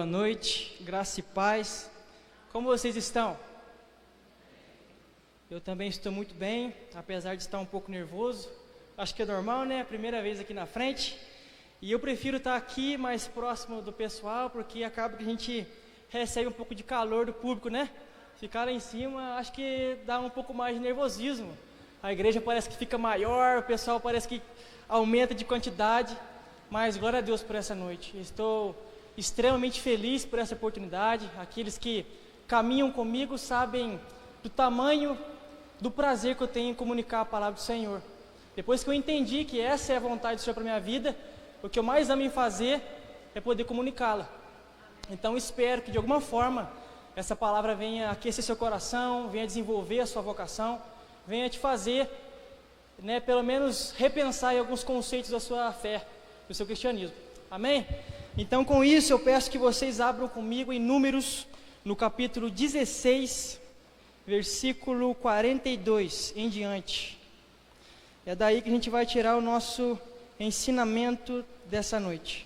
boa noite, graça e paz. Como vocês estão? Eu também estou muito bem, apesar de estar um pouco nervoso. Acho que é normal, né? Primeira vez aqui na frente. E eu prefiro estar aqui mais próximo do pessoal, porque acaba que a gente recebe um pouco de calor do público, né? Ficar lá em cima, acho que dá um pouco mais de nervosismo. A igreja parece que fica maior, o pessoal parece que aumenta de quantidade. Mas glória a Deus por essa noite. Estou extremamente feliz por essa oportunidade. Aqueles que caminham comigo sabem do tamanho do prazer que eu tenho em comunicar a palavra do Senhor. Depois que eu entendi que essa é a vontade do Senhor para a minha vida, o que eu mais amo em fazer é poder comunicá-la. Então espero que de alguma forma essa palavra venha aquecer seu coração, venha desenvolver a sua vocação, venha te fazer, pelo menos repensar em alguns conceitos da sua fé, do seu cristianismo. Amém? Então com isso eu peço que vocês abram comigo em Números, no capítulo 16, versículo 42 em diante. É daí que a gente vai tirar o nosso ensinamento dessa noite.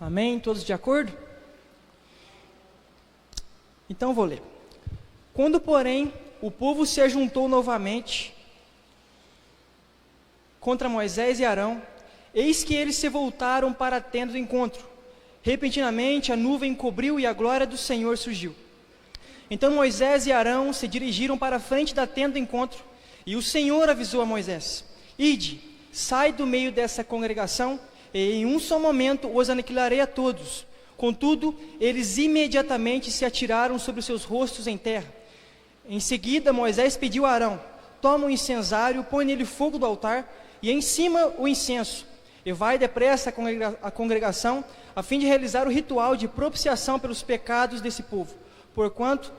Amém? Todos de acordo? Então vou ler. Quando, porém, o povo se ajuntou novamente contra Moisés e Arão, eis que eles se voltaram para a tenda do encontro. Repentinamente a nuvem cobriu e a glória do Senhor surgiu. Então Moisés e Arão se dirigiram para a frente da tenda do encontro, e o Senhor avisou a Moisés: Ide, sai do meio dessa congregação, e em um só momento os aniquilarei a todos. Contudo, eles imediatamente se atiraram sobre os seus rostos em terra. Em seguida, Moisés pediu a Arão: toma o incensário, põe nele fogo do altar, e em cima o incenso, e vai depressa à congregação, a fim de realizar o ritual de propiciação pelos pecados desse povo, porquanto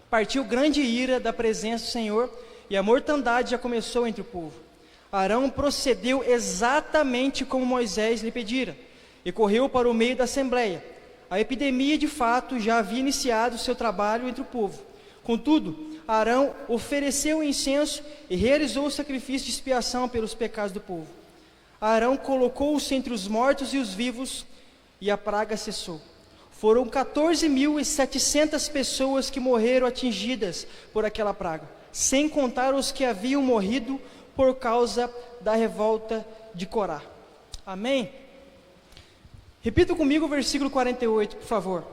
partiu grande ira da presença do Senhor, e a mortandade já começou entre o povo. Arão procedeu exatamente como Moisés lhe pedira, e correu para o meio da assembleia. A epidemia de fato já havia iniciado seu trabalho entre o povo. Contudo, Arão ofereceu o incenso e realizou o sacrifício de expiação pelos pecados do povo. Arão colocou-se entre os mortos e os vivos, e a praga cessou. Foram 14.700 pessoas que morreram atingidas por aquela praga, sem contar os que haviam morrido por causa da revolta de Corá. Amém? Repita comigo o versículo 48, por favor.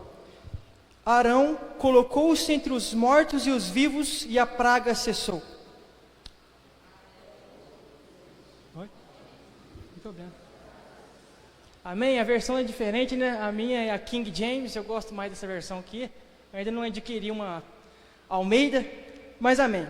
Arão colocou-se entre os mortos e os vivos, e a praga cessou. Oi? Não problema. Amém? A versão é diferente, né? A minha é a King James, eu gosto mais dessa versão aqui. Eu ainda não adquiri uma Almeida, mas amém.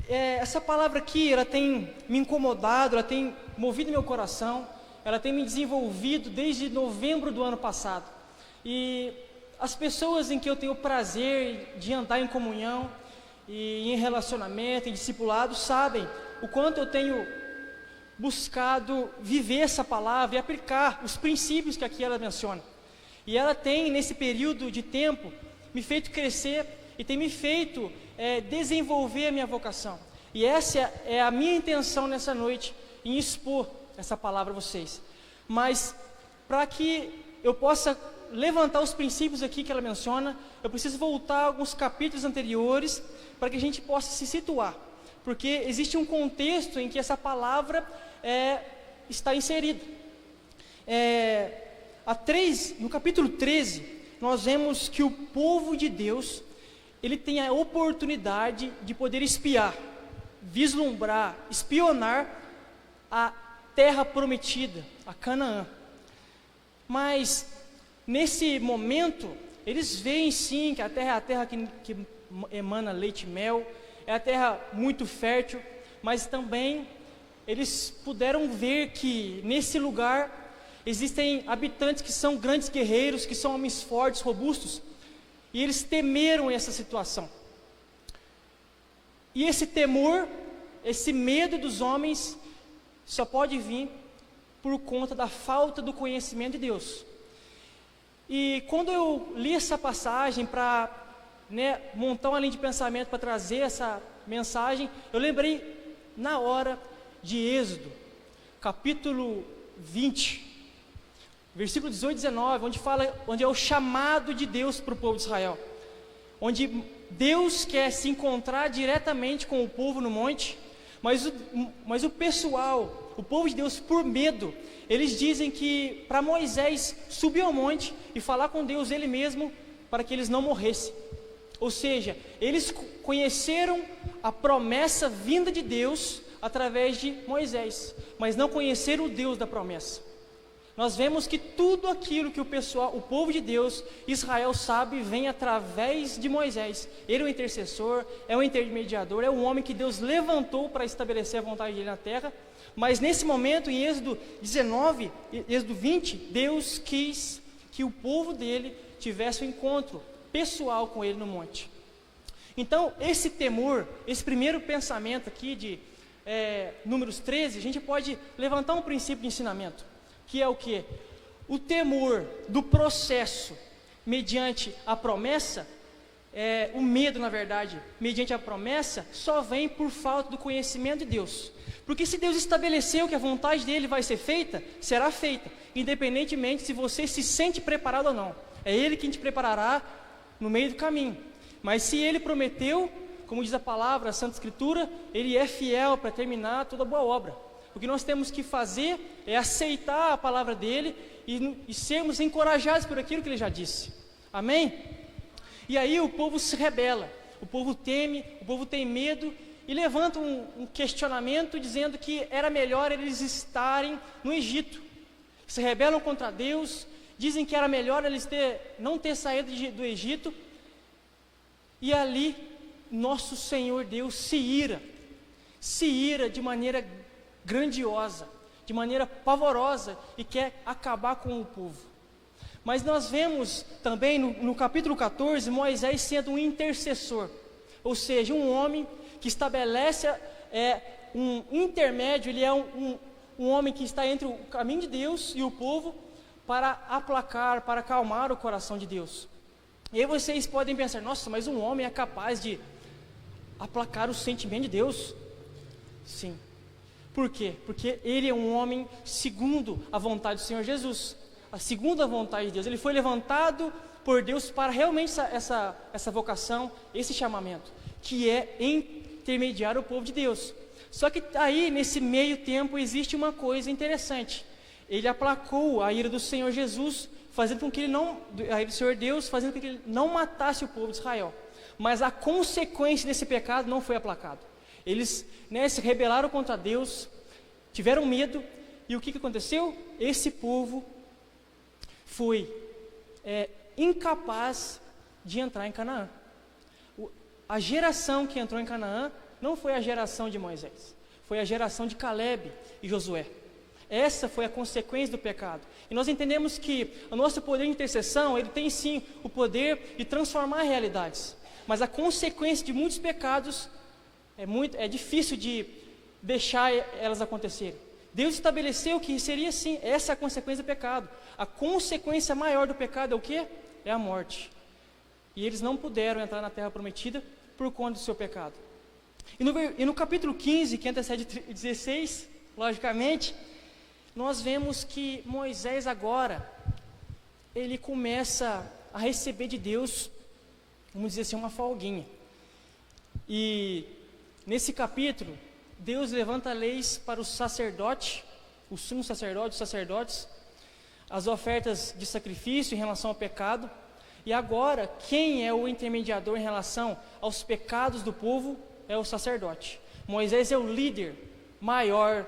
Essa palavra aqui, ela tem me incomodado, ela tem movido meu coração, ela tem me desenvolvido desde novembro do ano passado. E as pessoas em que eu tenho o prazer de andar em comunhão, e em relacionamento, em discipulado, sabem o quanto eu tenho buscado viver essa palavra e aplicar os princípios que aqui ela menciona. E ela tem, nesse período de tempo, me feito crescer e tem me feito desenvolver a minha vocação. E essa é a minha intenção nessa noite, em expor essa palavra a vocês. Mas para que eu possa levantar os princípios aqui que ela menciona, eu preciso voltar a alguns capítulos anteriores para que a gente possa se situar, porque existe um contexto em que essa palavra está inserida. No capítulo 13, nós vemos que o povo de Deus, ele tem a oportunidade de poder espiar, vislumbrar, espionar a terra prometida, a Canaã. Mas nesse momento, eles veem sim que a terra é a terra que emana leite e mel, é a terra muito fértil, mas também eles puderam ver que nesse lugar existem habitantes que são grandes guerreiros, que são homens fortes, robustos, e eles temeram essa situação. E esse temor, esse medo dos homens, só pode vir por conta da falta do conhecimento de Deus. E quando eu li essa passagem para montar uma linha de pensamento para trazer essa mensagem, eu lembrei na hora de Êxodo, capítulo 20, versículo 18 e 19, onde é o chamado de Deus para o povo de Israel, onde Deus quer se encontrar diretamente com o povo no monte, mas o pessoal, o povo de Deus, por medo, eles dizem que para Moisés subir ao monte e falar com Deus ele mesmo, para que eles não morressem. Ou seja, eles conheceram a promessa vinda de Deus através de Moisés, mas não conheceram o Deus da promessa. Nós vemos que tudo aquilo que o povo de Deus, Israel, sabe, vem através de Moisés. Ele é o intercessor, é o intermediador, é o homem que Deus levantou para estabelecer a vontade dele na terra. Mas nesse momento, em Êxodo 19, Êxodo 20, Deus quis que o povo dele tivesse um encontro pessoal com ele no monte. Então, esse temor, esse primeiro pensamento aqui de Números 13, a gente pode levantar um princípio de ensinamento, que é o quê? O temor do processo mediante a promessa, o medo, na verdade, mediante a promessa, só vem por falta do conhecimento de Deus. Porque se Deus estabeleceu que a vontade dele vai ser feita, será feita, independentemente se você se sente preparado ou não. É Ele quem te preparará no meio do caminho. Mas se Ele prometeu, como diz a palavra, a Santa Escritura, Ele é fiel para terminar toda boa obra. O que nós temos que fazer é aceitar a palavra dEle e sermos encorajados por aquilo que Ele já disse. Amém? E aí o povo se rebela, o povo teme, o povo tem medo e levanta um questionamento dizendo que era melhor eles estarem no Egito. Se rebelam contra Deus, dizem que era melhor eles não ter saído do Egito. E ali, nosso Senhor Deus se ira de maneira grandiosa, de maneira pavorosa, e quer acabar com o povo. Mas nós vemos também no capítulo 14, Moisés sendo um intercessor, ou seja, um homem que estabelece um intermédio, ele é um homem que está entre o caminho de Deus e o povo, para aplacar, para acalmar o coração de Deus. E aí vocês podem pensar, nossa, mas um homem é capaz de aplacar o sentimento de Deus? Sim. Por quê? Porque ele é um homem segundo a vontade do Senhor Jesus, a segunda vontade de Deus. Ele foi levantado por Deus para realmente essa vocação, esse chamamento, que é intermediar o povo de Deus. Só que aí, nesse meio tempo, existe uma coisa interessante. Ele aplacou a ira do Senhor Jesus, fazendo com que a ira do Senhor Deus, fazendo com que ele não matasse o povo de Israel. Mas a consequência desse pecado não foi aplacado. Eles se rebelaram contra Deus, tiveram medo, e o que aconteceu? Esse povo foi incapaz de entrar em Canaã. A geração que entrou em Canaã não foi a geração de Moisés, foi a geração de Caleb e Josué. Essa foi a consequência do pecado. E nós entendemos que o nosso poder de intercessão, ele tem sim o poder de transformar realidades. Mas a consequência de muitos pecados é difícil de deixar elas acontecerem. Deus estabeleceu que seria assim, essa é a consequência do pecado. A consequência maior do pecado é o quê? É a morte. E eles não puderam entrar na terra prometida por conta do seu pecado. E no capítulo 15, que antecede 16, logicamente, nós vemos que Moisés agora, ele começa a receber de Deus, vamos dizer assim, uma folguinha. E nesse capítulo, Deus levanta leis para o sacerdote, o sumo sacerdote, os sacerdotes, as ofertas de sacrifício em relação ao pecado. E agora, quem é o intermediador em relação aos pecados do povo? É o sacerdote. Moisés é o líder maior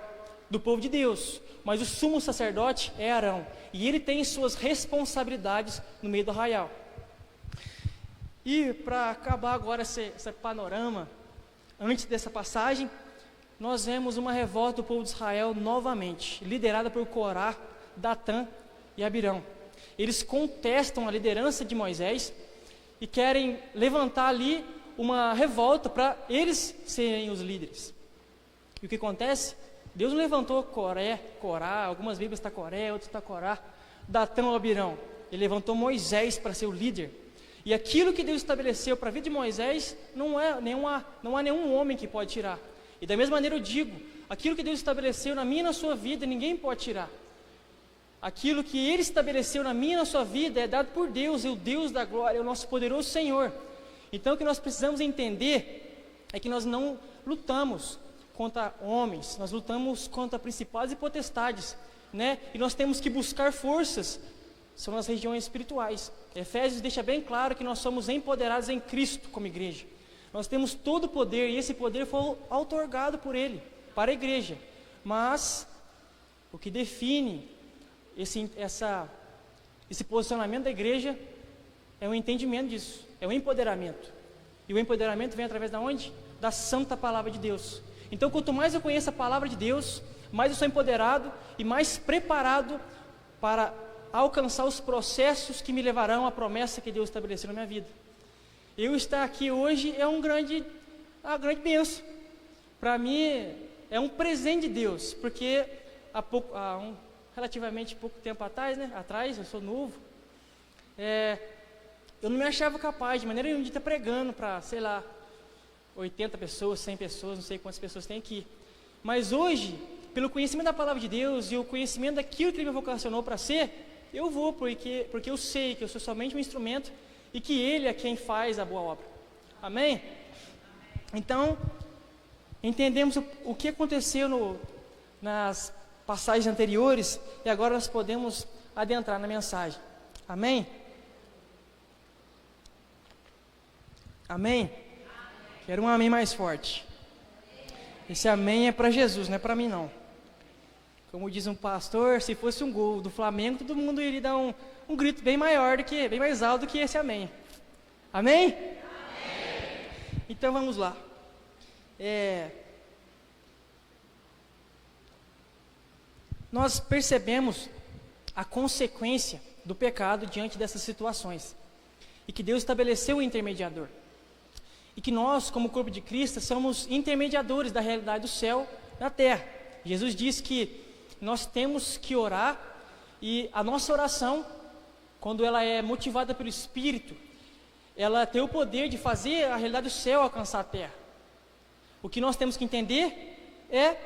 do povo de Deus, mas o sumo sacerdote é Arão, e ele tem suas responsabilidades no meio do arraial. E para acabar agora esse panorama, antes dessa passagem, nós vemos uma revolta do povo de Israel novamente, liderada por Corá, Datã e Abirão. Eles contestam a liderança de Moisés e querem levantar ali uma revolta para eles serem os líderes. E o que acontece? Deus não levantou Corá, algumas Bíblias está Coré, outras está Corá, Datão ou Abirão. Ele levantou Moisés para ser o líder. E aquilo que Deus estabeleceu para a vida de Moisés, não há nenhum homem que pode tirar. E da mesma maneira eu digo, aquilo que Deus estabeleceu na minha e na sua vida, ninguém pode tirar. Aquilo que Ele estabeleceu na minha e na sua vida é dado por Deus, é o Deus da glória, é o nosso poderoso Senhor. Então o que nós precisamos entender é que nós não lutamos contra homens, nós lutamos contra principados e potestades, né? E nós temos que buscar forças, são nas regiões espirituais. Efésios deixa bem claro que nós somos empoderados em Cristo como igreja. Nós temos todo o poder e esse poder foi outorgado por Ele, para a igreja. Mas o que define esse posicionamento da igreja é o entendimento disso, é o empoderamento. E o empoderamento vem através de onde? Da santa palavra de Deus. Então, quanto mais eu conheço a palavra de Deus, mais eu sou empoderado e mais preparado para alcançar os processos que me levarão à promessa que Deus estabeleceu na minha vida. Eu estar aqui hoje é uma grande bênção. Para mim, é um presente de Deus, porque relativamente pouco tempo atrás, eu sou novo, eu não me achava capaz de maneira nenhuma de estar pregando para, 80 pessoas, 100 pessoas, não sei quantas pessoas tem aqui. Mas hoje, pelo conhecimento da palavra de Deus e o conhecimento daquilo que Ele me vocacionou para ser, eu vou, porque eu sei que eu sou somente um instrumento e que Ele é quem faz a boa obra. Amém? Então, entendemos o que aconteceu nas passagens anteriores e agora nós podemos adentrar na mensagem. Amém? Amém? Quero um amém mais forte. Esse amém é para Jesus, não é para mim não. Como diz um pastor, se fosse um gol do Flamengo, todo mundo iria dar um grito bem mais alto do que esse amém. Amém? Amém. Então vamos lá. Nós percebemos a consequência do pecado diante dessas situações. E que Deus estabeleceu o intermediador. E que nós, como corpo de Cristo, somos intermediadores da realidade do céu na terra. Jesus disse que nós temos que orar, e a nossa oração, quando ela é motivada pelo Espírito, ela tem o poder de fazer a realidade do céu alcançar a terra. O que nós temos que entender é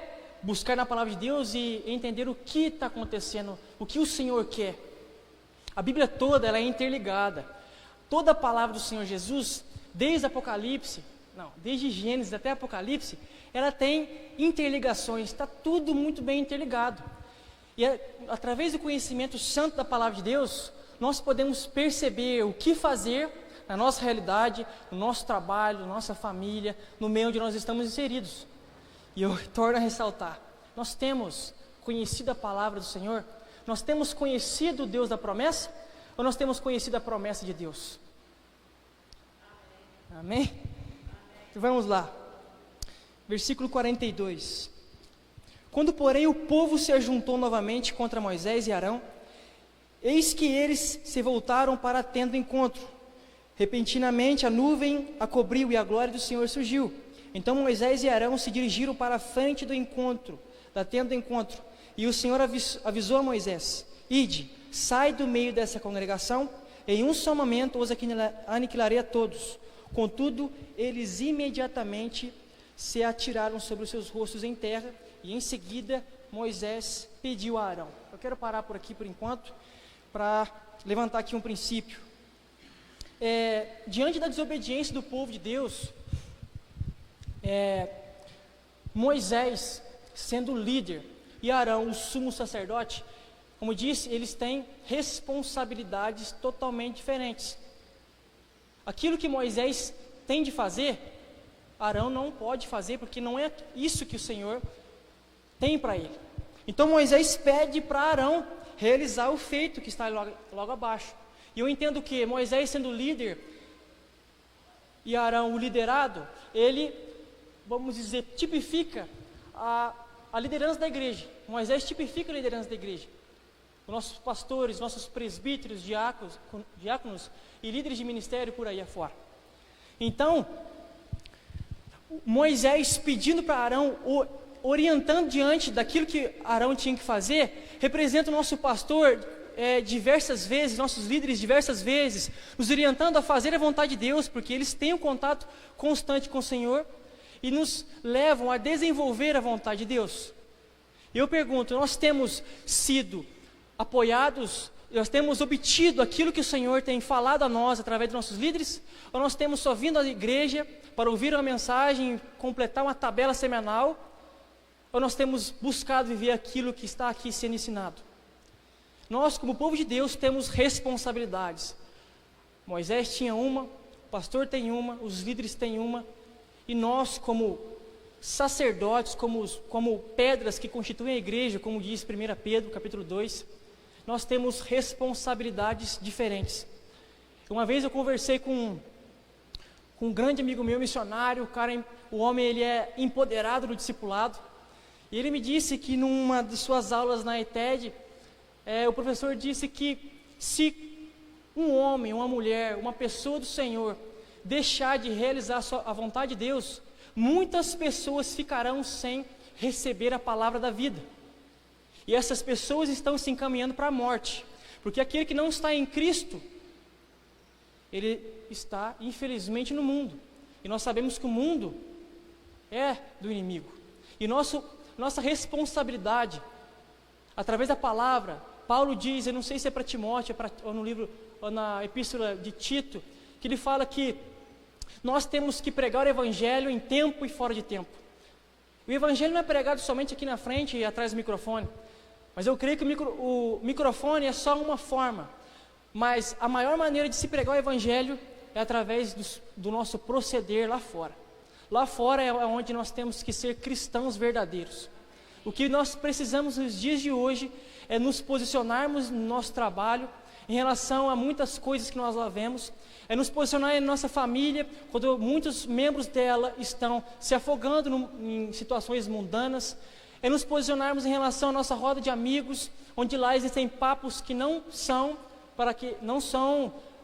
buscar na palavra de Deus e entender o que está acontecendo, o que o Senhor quer. A Bíblia toda ela é interligada. Toda a palavra do Senhor Jesus, desde Gênesis até Apocalipse, ela tem interligações, está tudo muito bem interligado. E através do conhecimento santo da palavra de Deus, nós podemos perceber o que fazer na nossa realidade, no nosso trabalho, na nossa família, no meio onde nós estamos inseridos. E eu torno a ressaltar, nós temos conhecido a palavra do Senhor? Nós temos conhecido o Deus da promessa? Ou nós temos conhecido a promessa de Deus? Amém? Então vamos lá. Versículo 42. Quando, porém, o povo se ajuntou novamente contra Moisés e Arão, eis que eles se voltaram para a tenda do encontro. Repentinamente a nuvem a cobriu e a glória do Senhor surgiu. Então Moisés e Arão se dirigiram para a frente do encontro, da tenda do encontro. E o Senhor avisou a Moisés: Ide, sai do meio dessa congregação, em um só momento os aniquilarei a todos. Contudo, eles imediatamente se atiraram sobre os seus rostos em terra, e em seguida Moisés pediu a Arão. Eu quero parar por aqui por enquanto, para levantar aqui um princípio. Diante da desobediência do povo de Deus, Moisés sendo o líder e Arão o sumo sacerdote, como disse, eles têm responsabilidades totalmente diferentes. Aquilo que Moisés tem de fazer, Arão não pode fazer, porque não é isso que o Senhor tem para ele. Então Moisés pede para Arão realizar o feito que está logo abaixo. E eu entendo que Moisés sendo o líder e Arão o liderado, ele, vamos dizer, tipifica a liderança da igreja. Moisés tipifica a liderança da igreja. Os nossos pastores, nossos presbíteros, diáconos e líderes de ministério por aí afora. Então, Moisés pedindo para Arão, orientando diante daquilo que Arão tinha que fazer, representa o nosso pastor diversas vezes, nossos líderes diversas vezes, nos orientando a fazer a vontade de Deus, porque eles têm um contato constante com o Senhor e nos levam a desenvolver a vontade de Deus. Eu pergunto, nós temos sido apoiados, nós temos obtido aquilo que o Senhor tem falado a nós através dos nossos líderes, ou nós temos só vindo à igreja para ouvir uma mensagem, completar uma tabela semanal, ou nós temos buscado viver aquilo que está aqui sendo ensinado? Nós, como povo de Deus, temos responsabilidades. Moisés tinha uma, o pastor tem uma, os líderes têm uma, e nós, como sacerdotes, como pedras que constituem a igreja, como diz 1 Pedro, capítulo 2, nós temos responsabilidades diferentes. Uma vez eu conversei com um grande amigo meu, missionário, o homem ele é empoderado no discipulado, e ele me disse que numa de suas aulas na ETED, o professor disse que se um homem, uma mulher, uma pessoa do Senhor deixar de realizar a vontade de Deus, muitas pessoas ficarão sem receber a palavra da vida. E essas pessoas estão se encaminhando para a morte, porque aquele que não está em Cristo, ele está infelizmente no mundo. E nós sabemos que o mundo é do inimigo. E nossa responsabilidade, através da palavra, Paulo diz, eu não sei se é para Timóteo, ou no livro, ou na epístola de Tito, que ele fala que nós temos que pregar o evangelho em tempo e fora de tempo. O evangelho não é pregado somente aqui na frente e atrás do microfone, mas eu creio que o microfone é só uma forma, mas a maior maneira de se pregar o evangelho é através do nosso proceder lá fora. Lá fora é onde nós temos que ser cristãos verdadeiros. O que nós precisamos nos dias de hoje é nos posicionarmos no nosso trabalho, em relação a muitas coisas que nós lá vemos, é nos posicionar em nossa família, quando muitos membros dela estão se afogando em situações mundanas, é nos posicionarmos em relação à nossa roda de amigos, onde lá existem papos que não são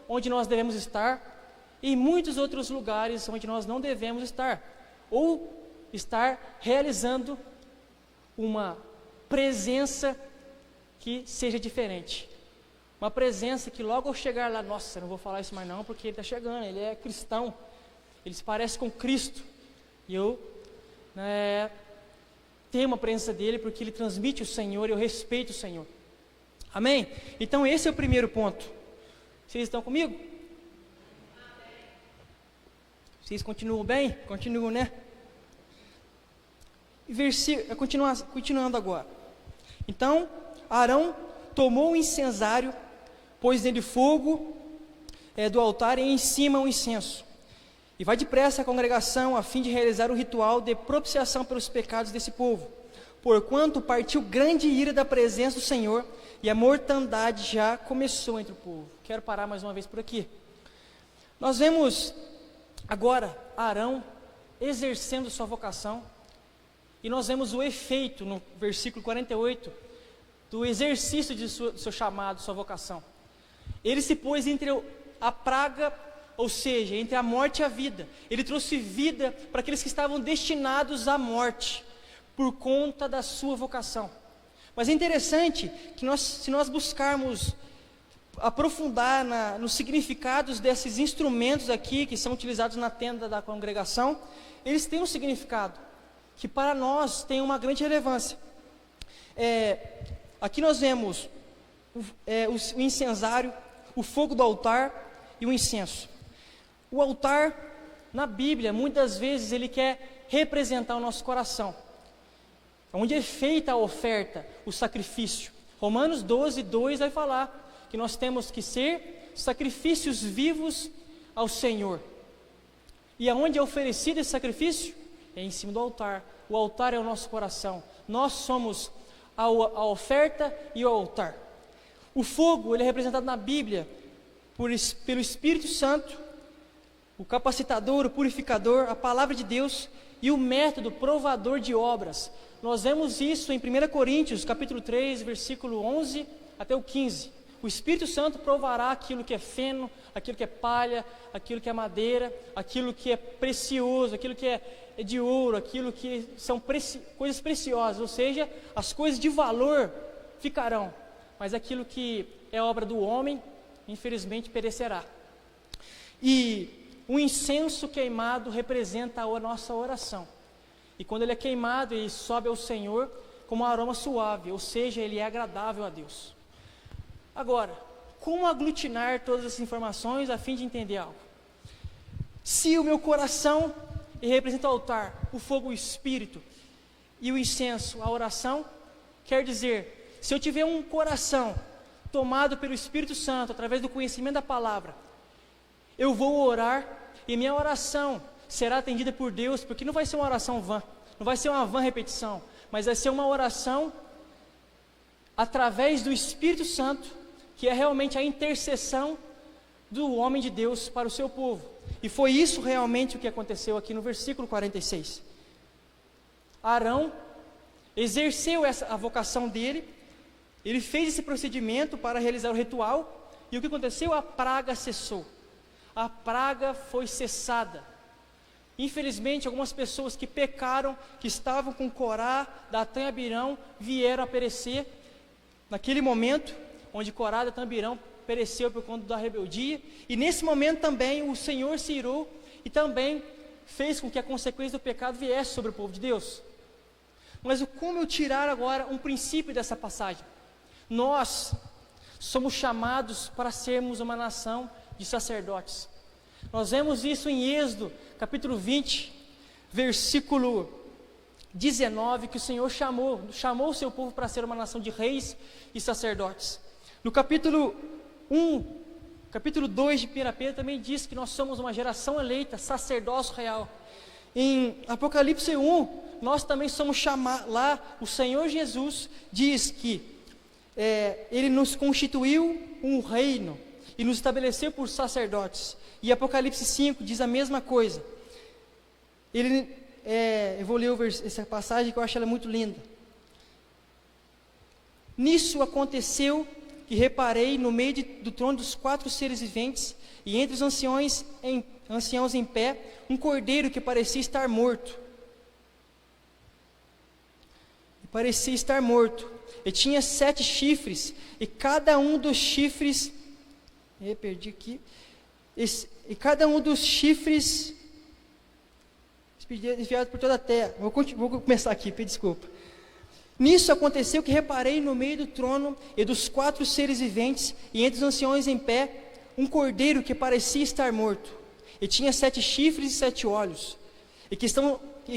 onde nós devemos estar, e em muitos outros lugares onde nós não devemos estar, ou estar realizando uma presença que seja diferente. Uma presença que logo ao chegar lá, nossa, eu não vou falar isso mais não, porque ele está chegando, ele é cristão, ele se parece com Cristo, e eu tenho uma presença dele, porque ele transmite o Senhor, e eu respeito o Senhor. Amém? Então esse é o primeiro ponto. Vocês estão comigo? Vocês continuam bem? Continuam, né? Continuando agora. Então, Arão tomou o incensário, pôs nele fogo do altar e em cima o incenso. E vai depressa à congregação a fim de realizar o ritual de propiciação pelos pecados desse povo, porquanto partiu grande ira da presença do Senhor e a mortandade já começou entre o povo. Quero parar mais uma vez por aqui. Nós vemos agora Arão exercendo sua vocação, e nós vemos o efeito no versículo 48 do exercício de seu chamado, sua vocação. Ele se pôs entre a praga, ou seja, entre a morte e a vida. Ele trouxe vida para aqueles que estavam destinados à morte, por conta da sua vocação. Mas é interessante que se nós buscarmos aprofundar nos significados desses instrumentos aqui, que são utilizados na tenda da congregação, eles têm um significado, que para nós tem uma grande relevância. Aqui nós vemos o incensário, o fogo do altar e o incenso. O altar, na Bíblia, muitas vezes ele quer representar o nosso coração, onde é feita a oferta, o sacrifício. Romanos 12:2 vai falar que nós temos que ser sacrifícios vivos ao Senhor. E aonde é oferecido esse sacrifício? É em cima do altar. O altar é o nosso coração. Nós somos a oferta e o altar. O fogo, ele é representado na Bíblia pelo Espírito Santo, o capacitador, o purificador, a palavra de Deus e o método provador de obras. Nós vemos isso em 1 Coríntios, capítulo 3, versículo 11 até o 15. O Espírito Santo provará aquilo que é feno, aquilo que é palha, aquilo que é madeira, aquilo que é precioso, aquilo que é de ouro, aquilo que são coisas preciosas, ou seja, as coisas de valor ficarão, mas aquilo que é obra do homem, infelizmente perecerá. E o incenso queimado representa a nossa oração, e quando ele é queimado, ele sobe ao Senhor como um aroma suave, ou seja, ele é agradável a Deus. Agora, como aglutinar todas essas informações a fim de entender algo? Se o meu coração representa o altar, o fogo, o espírito, e o incenso, a oração, quer dizer, se eu tiver um coração tomado pelo Espírito Santo, através do conhecimento da palavra, eu vou orar, e minha oração será atendida por Deus, porque não vai ser uma oração vã, não vai ser uma vã repetição, mas vai ser uma oração através do Espírito Santo, que é realmente a intercessão do homem de Deus para o seu povo. E foi isso realmente o que aconteceu aqui no versículo 46. Arão exerceu a vocação dele, ele fez esse procedimento para realizar o ritual, e o que aconteceu? A praga cessou, a praga foi cessada. Infelizmente, algumas pessoas que pecaram, que estavam com Corá, Datã e Abirão, vieram a perecer naquele momento, onde Corá, Datã e Abirão pereceu por conta da rebeldia, e nesse momento também o Senhor se irou, e também fez com que a consequência do pecado viesse sobre o povo de Deus. Mas como eu tirar agora um princípio dessa passagem? Nós somos chamados para sermos uma nação de sacerdotes. Nós vemos isso em Êxodo, capítulo 20, versículo 19, que o Senhor chamou o seu povo para ser uma nação de reis e sacerdotes. No capítulo 2 de 1 Pedro também diz que nós somos uma geração eleita, sacerdócio real. Em Apocalipse 1, nós também somos chamados, lá o Senhor Jesus diz que Ele nos constituiu um reino e nos estabeleceu por sacerdotes. E Apocalipse 5 diz a mesma coisa. Eu vou ler essa passagem que eu acho ela muito linda. Nisso aconteceu que reparei no meio do trono dos 4 seres viventes e entre os anciãos em pé, um cordeiro que parecia estar morto. E tinha 7 chifres, e cada um dos chifres, cada um dos chifres desviado por toda a terra. Vou começar aqui, desculpa. Nisso aconteceu que reparei no meio do trono e dos 4 seres viventes, e entre os anciãos em pé, um cordeiro que parecia estar morto. E tinha 7 chifres e 7 olhos, e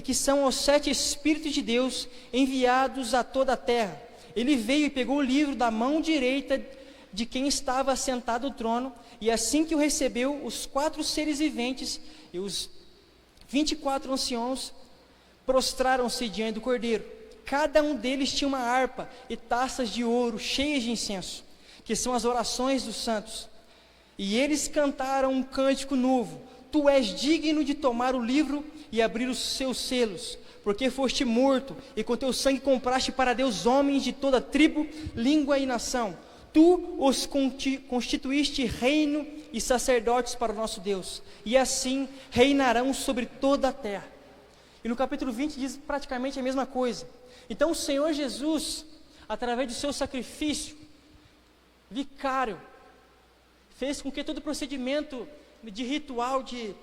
que são os 7 Espíritos de Deus enviados a toda a terra. Ele veio e pegou o livro da mão direita de quem estava assentado no trono, e assim que o recebeu, os 4 seres viventes e os 24 anciãos prostraram-se diante do cordeiro. Cada um deles tinha uma harpa e taças de ouro cheias de incenso, que são as orações dos santos. E eles cantaram um cântico novo: Tu és digno de tomar o livro e abrir os seus selos, porque foste morto, e com teu sangue compraste para Deus homens de toda tribo, língua e nação. Tu os constituíste reino e sacerdotes para o nosso Deus, e assim reinarão sobre toda a terra. E no capítulo 20 diz praticamente a mesma coisa. Então o Senhor Jesus, através do seu sacrifício vicário, fez com que todo o procedimento de ritual de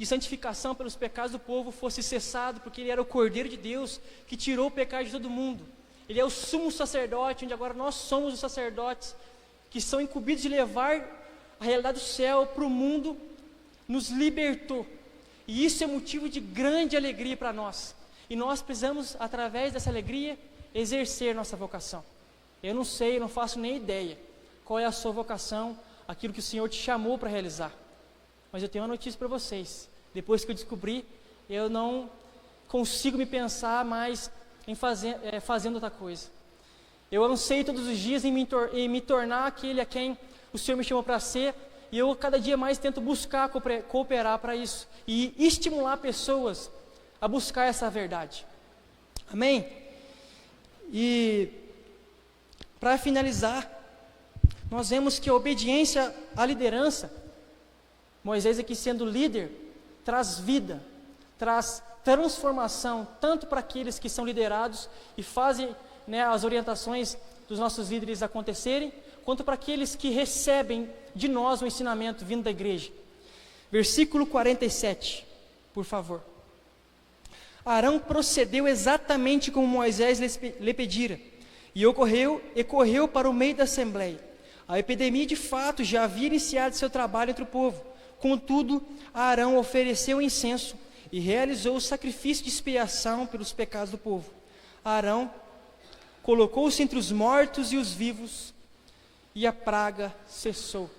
santificação pelos pecados do povo fosse cessado, porque Ele era o Cordeiro de Deus que tirou o pecado de todo mundo. Ele é o sumo sacerdote, onde agora nós somos os sacerdotes que são incumbidos de levar a realidade do céu para o mundo, nos libertou. E isso é motivo de grande alegria para nós. E nós precisamos, através dessa alegria, exercer nossa vocação. Eu não sei, eu não faço nem ideia qual é a sua vocação, aquilo que o Senhor te chamou para realizar. Mas eu tenho uma notícia para vocês. Depois que eu descobri, eu não consigo me pensar mais em fazendo outra coisa. Eu anseio todos os dias em me tornar aquele a quem o Senhor me chamou para ser, e eu cada dia mais tento buscar cooperar para isso, e estimular pessoas a buscar essa verdade. Amém? E para finalizar, nós vemos que a obediência à liderança, Moisés aqui sendo líder, traz vida, traz transformação, tanto para aqueles que são liderados e fazem, as orientações dos nossos líderes acontecerem, quanto para aqueles que recebem de nós o ensinamento vindo da igreja. Versículo 47, por favor. Arão procedeu exatamente como Moisés lhe pedira, e correu para o meio da assembleia. A epidemia de fato já havia iniciado seu trabalho entre o povo. Contudo, Arão ofereceu incenso e realizou o sacrifício de expiação pelos pecados do povo. Arão colocou-se entre os mortos e os vivos, e a praga cessou.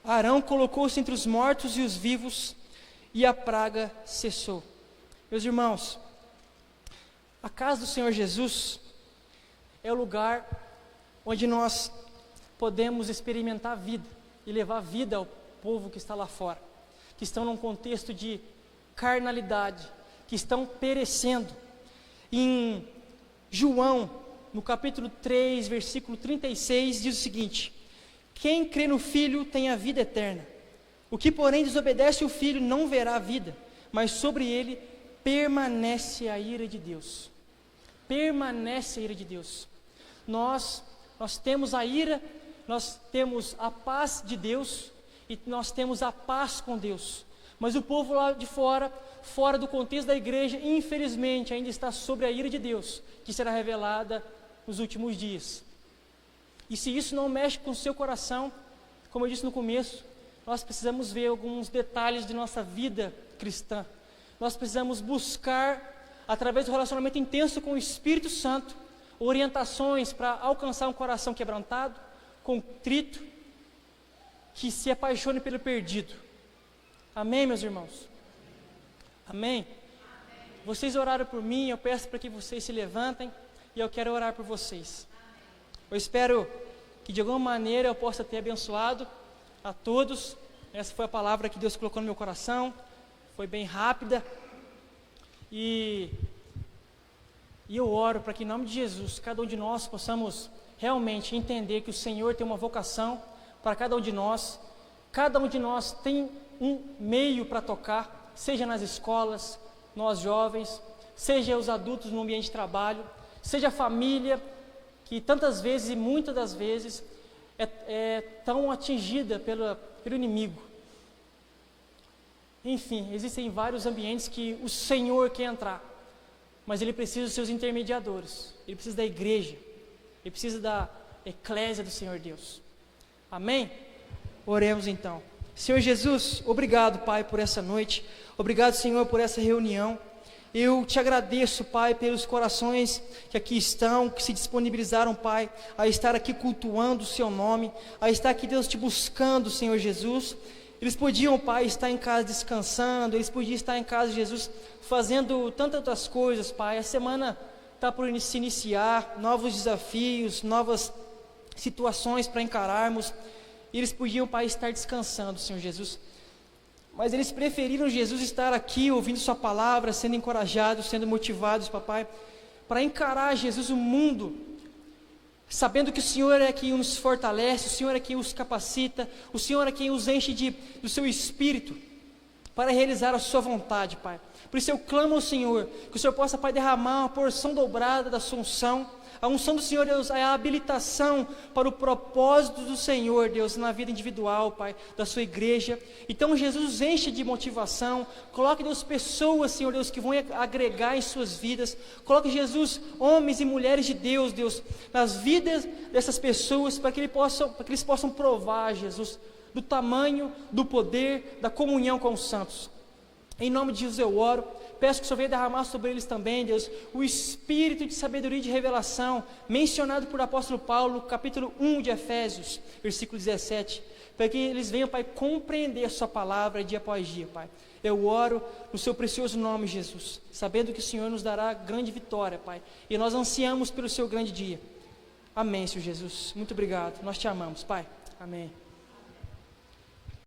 Arão colocou-se entre os mortos e os vivos, e a praga cessou. Meus irmãos, a casa do Senhor Jesus é o lugar onde nós podemos experimentar a vida e levar vida ao povo que está lá fora, que estão num contexto de carnalidade, que estão perecendo. Em João, no capítulo 3, versículo 36, diz o seguinte: quem crê no Filho tem a vida eterna. O que, porém, desobedece o Filho não verá a vida, mas sobre ele permanece a ira de Deus. Permanece a ira de Deus. Nós temos a ira, nós temos a paz de Deus e nós temos a paz com Deus. Mas o povo lá de fora, fora do contexto da igreja, infelizmente ainda está sobre a ira de Deus, que será revelada nos últimos dias. E se isso não mexe com o seu coração, como eu disse no começo, nós precisamos ver alguns detalhes de nossa vida cristã. Nós precisamos buscar, através do relacionamento intenso com o Espírito Santo, orientações para alcançar um coração quebrantado, contrito, que se apaixone pelo perdido. Amém, meus irmãos? Amém? Vocês oraram por mim, eu peço para que vocês se levantem e eu quero orar por vocês. Eu espero que de alguma maneira eu possa ter abençoado a todos. Essa foi a palavra que Deus colocou no meu coração, foi bem rápida. E eu oro para que em nome de Jesus, cada um de nós possamos realmente entender que o Senhor tem uma vocação para cada um de nós. Cada um de nós tem um meio para tocar, seja nas escolas, nós jovens, seja os adultos no ambiente de trabalho, seja a família, que tantas vezes e muitas das vezes é tão atingida pelo inimigo. Enfim, existem vários ambientes que o Senhor quer entrar, mas Ele precisa dos seus intermediadores, Ele precisa da igreja, Ele precisa da eclésia do Senhor Deus. Amém? Oremos então. Senhor Jesus, obrigado, Pai, por essa noite, obrigado, Senhor, por essa reunião. Eu te agradeço, Pai, pelos corações que aqui estão, que se disponibilizaram, Pai, a estar aqui cultuando o Seu nome, a estar aqui, Deus, te buscando, Senhor Jesus. Eles podiam, Pai, estar em casa descansando, eles podiam estar em casa, Jesus, fazendo tantas outras coisas, Pai. A semana está por se iniciar, novos desafios, novas situações para encararmos. E eles podiam, Pai, estar descansando, Senhor Jesus. Mas eles preferiram, Jesus, estar aqui ouvindo Sua palavra, sendo encorajados, sendo motivados, Papai, para encarar, Jesus, o mundo, sabendo que o Senhor é quem nos fortalece, o Senhor é quem os capacita, o Senhor é quem os enche do Seu Espírito, para realizar a Sua vontade, Pai. Por isso eu clamo ao Senhor, que o Senhor possa, Pai, derramar uma porção dobrada da Sua unção. A unção do Senhor, Deus, é a habilitação para o propósito do Senhor, Deus, na vida individual, Pai, da Sua igreja. Então, Jesus, enche de motivação, coloque, Deus, pessoas, Senhor, Deus, que vão agregar em suas vidas. Coloque, Jesus, homens e mulheres de Deus, Deus, nas vidas dessas pessoas, para que eles possam provar, Jesus, do tamanho, do poder, da comunhão com os santos. Em nome de Jesus eu oro, peço que o Senhor venha derramar sobre eles também, Deus, o espírito de sabedoria e de revelação, mencionado por apóstolo Paulo, no capítulo 1 de Efésios, versículo 17, para que eles venham, Pai, compreender a Sua palavra dia após dia, Pai. Eu oro no Seu precioso nome, Jesus, sabendo que o Senhor nos dará grande vitória, Pai, e nós ansiamos pelo Seu grande dia. Amém, Senhor Jesus, muito obrigado, nós Te amamos, Pai, amém.